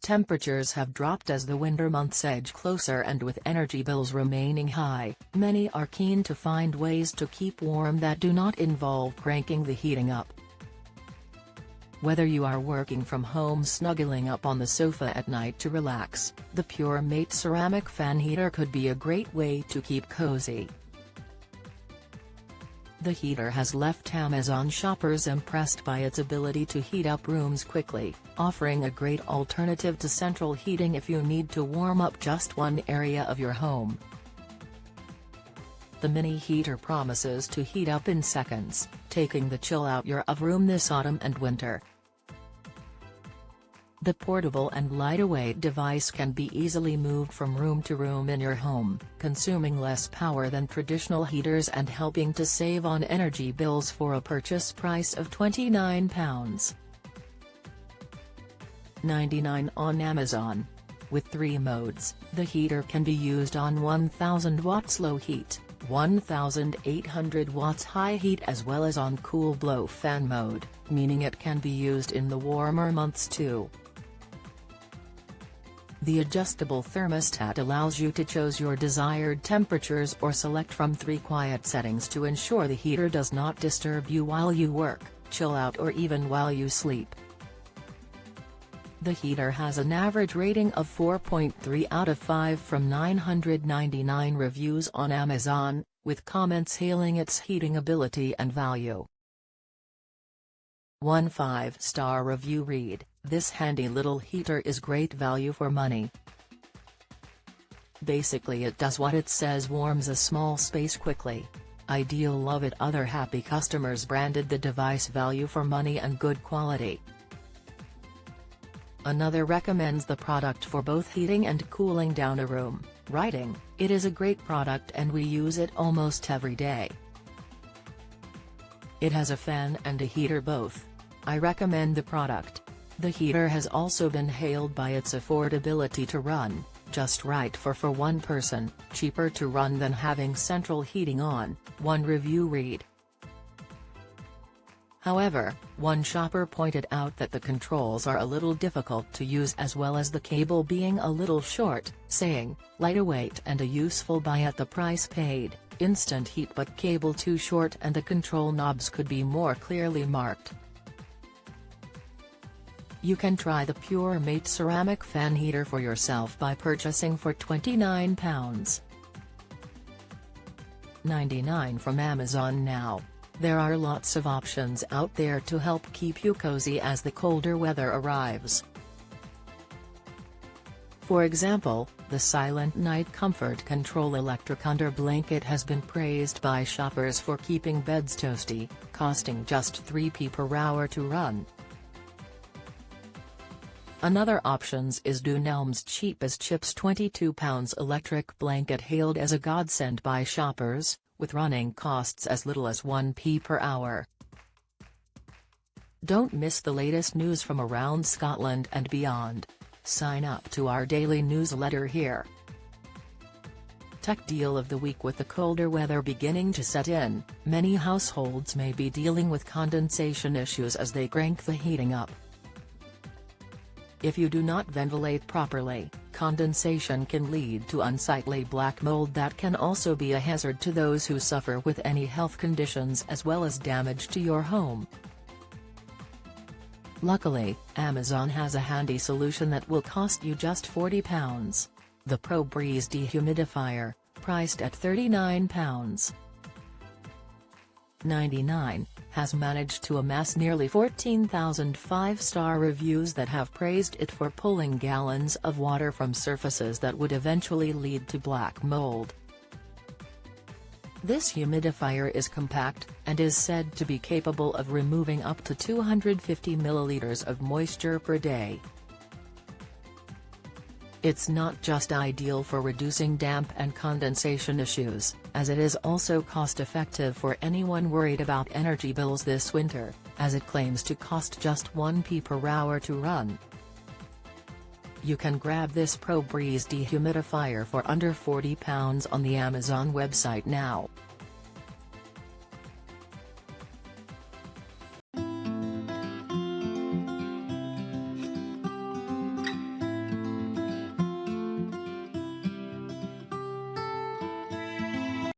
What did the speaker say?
temperatures have dropped as the winter months edge closer, and with energy bills remaining high, many are keen to find ways to keep warm that do not involve cranking the heating up. Whether you are working from home snuggling up on the sofa at night to relax, the Pure Mate ceramic fan heater could be a great way to keep cozy. The heater has left Amazon shoppers impressed by its ability to heat up rooms quickly, offering a great alternative to central heating if you need to warm up just one area of your home. The mini heater promises to heat up in seconds, taking the chill out your room this autumn and winter. The portable and lightweight device can be easily moved from room to room in your home, consuming less power than traditional heaters and helping to save on energy bills for a purchase price of £29.99 on Amazon. With 3 modes, the heater can be used on 1000 watts low heat, 1800 watts high heat, as well as on cool blow fan mode, meaning it can be used in the warmer months too. The adjustable thermostat allows you to choose your desired temperatures or select from 3 quiet settings to ensure the heater does not disturb you while you work, chill out, or even while you sleep. The heater has an average rating of 4.3 out of 5 from 999 reviews on Amazon, with comments hailing its heating ability and value. One 5-star review read, "This handy little heater is great value for money. Basically it does what it says, warms a small space quickly. Ideal, love it." Other happy customers branded the device value for money and good quality. Another recommends the product for both heating and cooling down a room, writing, "It is a great product and we use it almost every day. It has a fan and a heater both. I recommend the product." The heater has also been hailed by its affordability to run, just right for one person, cheaper to run than having central heating on, one review read. However, one shopper pointed out that the controls are a little difficult to use, as well as the cable being a little short, saying, "Lightweight and a useful buy at the price paid, instant heat but cable too short and the control knobs could be more clearly marked." You can try the Pure Mate ceramic fan heater for yourself by purchasing for £29.99 from Amazon now. There are lots of options out there to help keep you cozy as the colder weather arrives. For example, the Silent Night Comfort Control electric under blanket has been praised by shoppers for keeping beds toasty, costing just £3 per hour to run. Another options is Dunelm's cheap as chips £22 electric blanket, hailed as a godsend by shoppers, with running costs as little as £1 per hour. Don't miss the latest news from around Scotland and beyond. Sign up to our daily newsletter here. Tech Deal of the Week. With the colder weather beginning to set in, many households may be dealing with condensation issues as they crank the heating up. If you do not ventilate properly, condensation can lead to unsightly black mold that can also be a hazard to those who suffer with any health conditions, as well as damage to your home. Luckily, Amazon has a handy solution that will cost you just £40. The ProBreeze dehumidifier, priced at £39.99, has managed to amass nearly 14,000 5-star reviews that have praised it for pulling gallons of water from surfaces that would eventually lead to black mold. This humidifier is compact, and is said to be capable of removing up to 250 milliliters of moisture per day. It's not just ideal for reducing damp and condensation issues, as it is also cost-effective for anyone worried about energy bills this winter, as it claims to cost just £1 per hour to run. You can grab this ProBreeze dehumidifier for under £40 on the Amazon website now.